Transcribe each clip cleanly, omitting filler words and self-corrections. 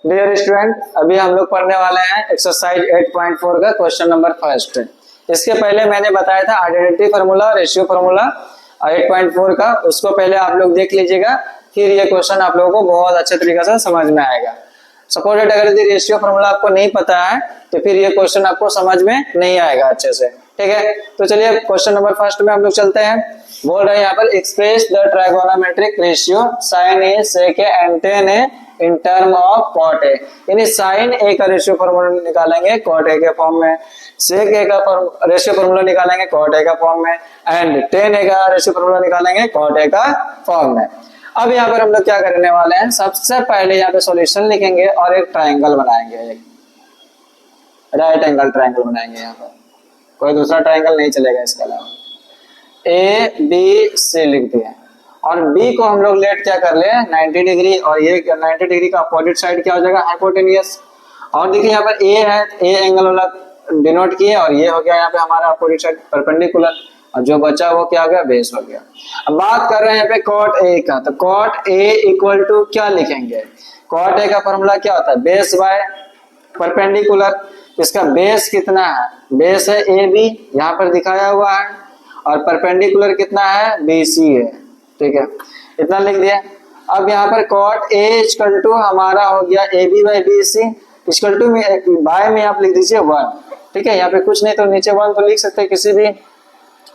Dear student, अभी हम लोग पढ़ने वाले हैं एक्सरसाइज 8.4 का क्वेश्चन नंबर फर्स्ट। इसके पहले मैंने बताया था आइडेंटिटी फार्मूला, रेशियो फार्मूला 8.4 का, उसको पहले आप लोग देख लीजिएगा, फिर ये क्वेश्चन आप लोगों को बहुत अच्छे तरीके से समझ में आएगा। सपोर्टेड अगर यदि रेशियो फार्मूला आपको नहीं पता है तो फिर ये क्वेश्चन आपको समझ में नहीं आएगा अच्छे से, ठीक है। तो चलिए क्वेश्चन नंबर फर्स्ट में हम लोग चलते हैं। बोल रहे हैं यहाँ पर express the trigonometric ratio sine A sec A and tan A in term of cot A. यानी साइन ए का रेशियो फार्मूला निकालेंगे कॉट ए के फॉर्म में, सेक ए का रेशियो फार्मूला निकालेंगे कॉट ए का फॉर्म में, एंड टेन ए का रेशियो फार्मूला निकालेंगे कॉट ए का फॉर्म में। अब यहाँ पर हम लोग क्या करने वाले हैं, सबसे पहले यहाँ पे सॉल्यूशन लिखेंगे और एक ट्राइंगल बनाएंगे, एक राइट एंगल ट्राइंगल बनाएंगे। यहाँ पर कोई दूसरा ट्राइंगल नहीं चलेगा इसके अलावा। ए बी सी लिख दिया और बी को हम लोग लेट क्या कर ले 90 डिग्री, और ये 90 डिग्री का अपोजिट साइड क्या हो जाएगा हाइपोटेनियस। और देखिए यहाँ पर ए है, ए एंगल वाला डिनोट किए, और ये हो गया यहाँ पे हमारा अपोजिट साइड परपेंडिकुलर, और जो बचा वो क्या हो गया बेस हो गया। अब बात कर रहे हैं यहाँ पे कॉट ए का, तो कॉट ए इक्वल टू क्या लिखेंगे, कॉट ए का फॉर्मूला क्या होता है बेस बाय परपेंडिकुलर। इसका बेस कितना है, बेस है ए बी यहाँ पर दिखाया हुआ है, और परपेंडिकुलर कितना है बी सी है, ठीक है, इतना लिख दिया। अब यहाँ पर कॉट ए इक्वल टू हमारा हो गया A B by B C equal to में बाय में आप लिख दीजिए 1, ठीक है। यहाँ पे कुछ नहीं तो नीचे 1 तो लिख सकते हैं, किसी भी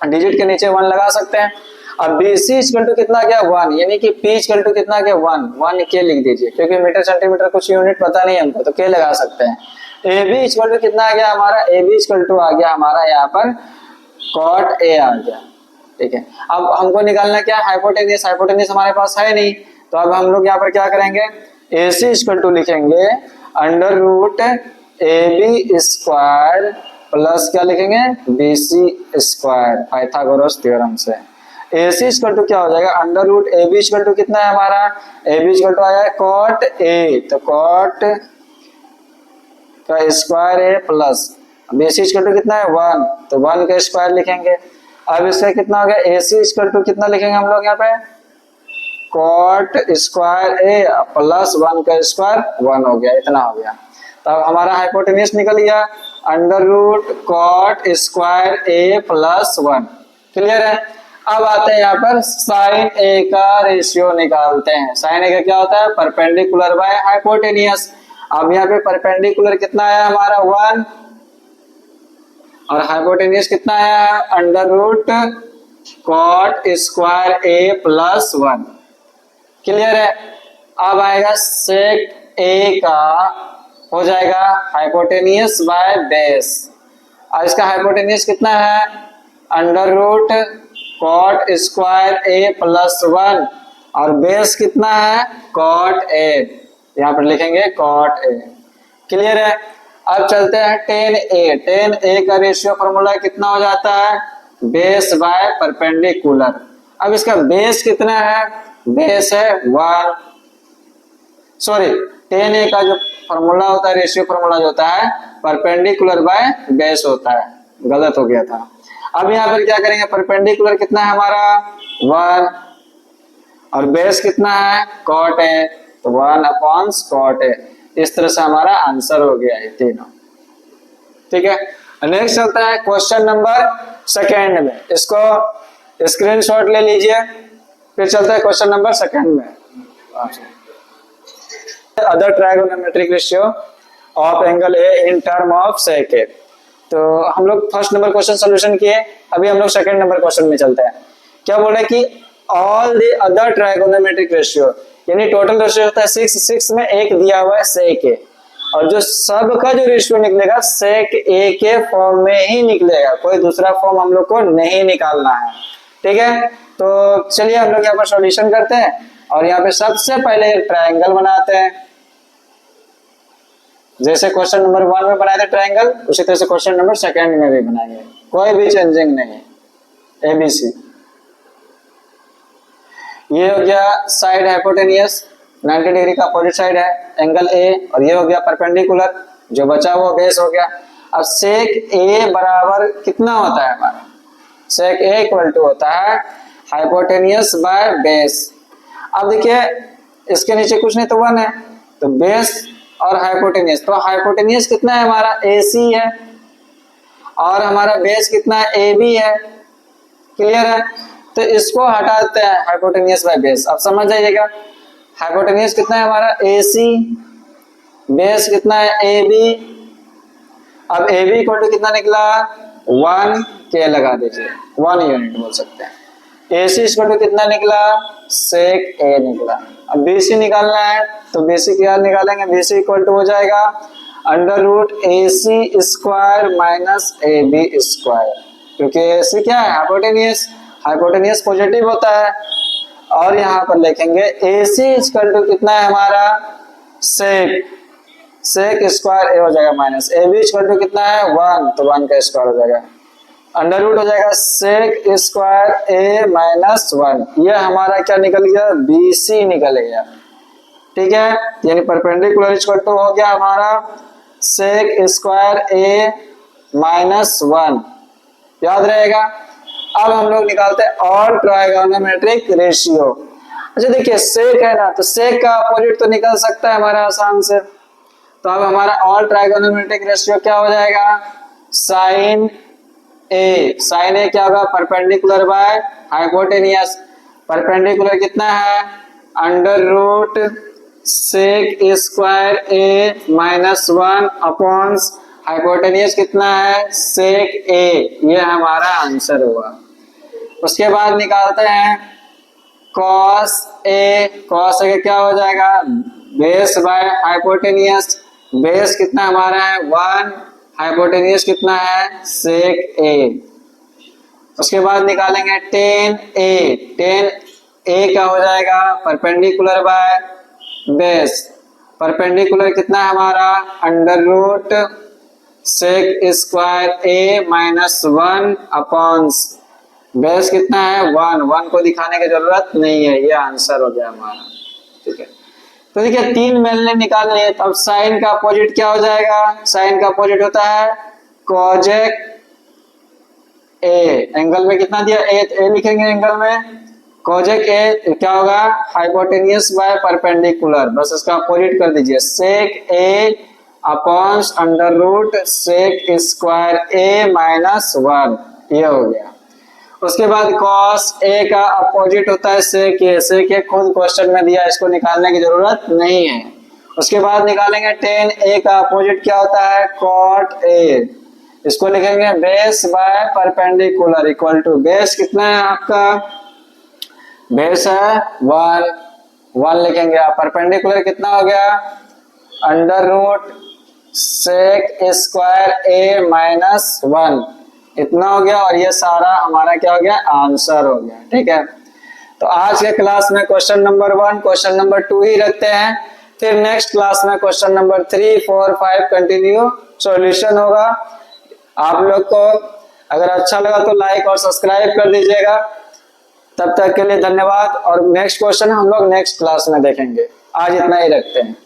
डिजिट के नीचे 1 लगा सकते हैं। अब बी सी इक्वल टू कितना गया 1, यानी कि पी इक्वल टू कितना गया 1 के लिख दीजिए, क्योंकि मीटर सेंटीमीटर कुछ यूनिट पता नहीं हमको, तो के लगा सकते हैं। ए बी इक्वल टू कितना आ गया हमारा, ए बी इक्वल टू आ गया हमारा यहाँ पर कॉट ए आ गया, ठीक है। अब हमको निकालना क्या हाइपोटेनियस, हाइपोटेनियस हमारे पास है नहीं, तो अब हम लोग यहाँ पर क्या करेंगे ए सी इक्वल टू लिखेंगे under root A B square plus क्या लिखेंगे B C square Pythagoras theorem से। ए सी इक्वल टू क्या हो जाएगा under root A B equal to कितना है हमारा, ए बी इक्वल टू आया कॉट ए, तो कॉट का square A plus B C equal to कितना है 1, तो 1 का स्क्वायर लिखेंगे। अब इसका कितना हो गया ए सी इक्वल टू कितना लिखेंगे हम लोग यहाँ पे कॉट स्क्वायर ए प्लस 1 का स्क्वायर 1 हो गया, इतना हो गया। तब हमारा हाइपोटेनियस निकल गया under root cot square A plus 1, clear है। अब आते हैं यहाँ पर साइन ए का रेशियो निकालते हैं। साइन ए का क्या होता है परपेंडिकुलर बाय हाइपोटेनियस। अब यहाँ पे परपेंडिकुलर कितना आया हमारा 1, और हाइपोटेनियस कितना आया under root cot square A plus 1, clear है। अब आएगा सेक ए का हो जाएगा हाइपोटेनियस बाय बेस, और इसका हाइपोटेनियस कितना है under root cot square A plus 1, और बेस कितना है कॉट ए, यहाँ पर लिखेंगे कॉट ए, क्लियर है। अब चलते हैं टेन ए, टेन ए का रेशियो फॉर्मूला कितना हो जाता है बेस बाय परपेंडिकुलर। अब इसका बेस कितना है, बेस है 1, सॉरी टेन ए का जो फॉर्मूला होता है रेशियो फॉर्मूला जो होता है परपेंडिकुलर बाय बेस होता है, गलत हो गया था। अब यहाँ पर क्या करेंगे परपेंडिकुलर कितना है हमारा 1, और बेस कितना है कॉट ए, तो 1 अपॉन कॉट ए। इस तरह से हमारा आंसर हो गया है तीनों, ठीक है। नेक्स्ट चलता है क्वेश्चन नंबर सेकेंड में, इसको स्क्रीनशॉट ले लीजिए, फिर चलता है क्वेश्चन नंबर सेकेंड में। Other trigonometric ratio of angle A in term of sec A. तो हम लोग फर्स्ट नंबर क्वेश्चन सोल्यूशन किए, अभी हम लोग सेकंड नंबर क्वेश्चन में चलते हैं। क्या बोल रहे हैं कि all the other trigonometric ratio, यानी टोटल रेशियो होता है 6 में एक दिया हुआ है सेक ए, और जो सब का जो रेशियो निकलेगा सेक ए के फॉर्म में ही निकलेगा, कोई दूसरा फॉर्म हम लोग को नहीं निकालना है, ठीक है। तो चलिए हम लोग यहाँ पर सॉल्यूशन करते हैं, और यहाँ पे सबसे पहले एक ट्रायंगल बनाते हैं। जैसे क्वेश्चन नंबर 1 में बनाए थे ट्रायंगल, उसी तरह से क्वेश्चन नंबर सेकंड में भी बनाएंगे, कोई भी चेंजिंग नहीं है। एबीसी ये हो गया साइड हाइपोटेनियस 90 डिग्री का अपोजिट साइड है एंगल ए, और ये हो गया परपेंडिकुलर, जो बचा वो बेस हो गया। अब सेक ए बराबर कितना होता है हमारा, सेक ए इक्वल टू होता है हाइपोटेनियस बाय बेस। अब देखिए इसके नीचे कुछ नहीं तो 1 है, तो बेस और हाइपोटेनियस। तो हाइपोटेनियस कितना है हमारा AC है और हमारा बेस कितना है AB है। क्लियर है? तो इसको हटाते हैं हाइपोटेनियस बाय बेस। अब समझ जाइएगा हाइपोटेनियस कितना है हमारा AC, बेस कितना है AB। अब AB इक्वल टू कितना निकला 1 K लगा दीजिए, 1 यूनिट बोल सकते हैं। AC इक्वल टू कितना निकला सेक A निकला। अब BC निकालना है तो BC क्या निकालेंगे, BC इक्वल टू हो जाएगा under root AC square minus AB square, क्योंकि AC क्या है हाइपोटेनियस, हाइपोटेनियस पॉजिटिव होता है। और यहाँ पर लिखेंगे AC इक्वल टू कितना है हमारा सेक, सेक स्क्वायर A हो जाएगा माइनस AB इक्वल टू कितना है 1, तो 1 का स्क्वायर हो जाएगा, अंडर रूट हो जाएगा सेक स्क्वायर A माइनस 1। यह हमारा क्या निकल गया BC निकल गया। ठीक है, यानी परपेंडिकुलर इक्वल टू हो गया हमारा सेक स्क्वायर A माइनस 1, याद रहेगा। अब हम लोग निकालते हैं ऑल ट्राइगोनोमेट्रिक रेशियो। अच्छा देखिए सेक है ना, तो सेक का अपोजिट तो निकल सकता है हमारा आसान से। तो अब हमारा ऑल ट्राइगोनोमेट्रिक रेशियो क्या हो जाएगा साइन A। साइन A क्या होगा परपेंडिकुलर बाय हाइपोटेनियस। परपेंडिकुलर कितना है under root sec square A minus 1 upon hypotenuse कितना है सेक A। ये हमारा आंसर हुआ। उसके बाद निकालते हैं कॉस A। कॉस A क्या हो जाएगा बेस बाय हाइपोटेनियस। बेस कितना हमारा है 1, हाइपोटेनियस कितना है सेक A। उसके बाद निकालेंगे टेन A। टेन A क्या हो जाएगा परपेंडिकुलर बाय बेस। परपेंडिकुलर कितना है हमारा under root sec square A minus 1 upon base कितना है 1। 1 को दिखाने की जरूरत नहीं है, ये आंसर हो गया हमारा। ठीक है, तो देखिए 3 मैंने निकाल लिए। अब साइन का अपोजिट क्या हो जाएगा, साइन का अपोजिट होता है कोजेक A। एंगल में कितना दिया A लिखेंगे एंगल में, कोजेक A क्या होगा हाइपोटेनियस बाय परपेंडिकुलर, बस इसका अपोजिट कर दीजिए sec A upon under root sec square A minus 1, ये हो गया। उसके बाद cos A का अपोजिट होता है sec A। sec A खुद क्वेश्चन में दिया, इसको निकालने की जरूरत नहीं है। उसके बाद निकालेंगे tan A का अपोजिट क्या होता है cot A। इसको लिखेंगे base by perpendicular equal to base कितना है आपका बेस है 1, 1 लिखेंगे। आप परपेंडिकुलर कितना हो गया under root sec square A minus 1, इतना हो गया। और ये सारा हमारा क्या हो गया आंसर हो गया। ठीक है, तो आज के क्लास में क्वेश्चन नंबर 1 क्वेश्चन नंबर 2 ही रखते हैं, फिर नेक्स्ट क्लास में क्वेश्चन नंबर 3, 4, 5 कंटिन्यू सॉल्यूशन होगा। आप लोग को अगर अच्छा लगा तो लाइक और सब्सक्राइब कर दीजिएगा। तब तक के लिए धन्यवाद, और नेक्स्ट क्वेश्चन हम लोग नेक्स्ट क्लास में देखेंगे। आज इतना ही रखते हैं।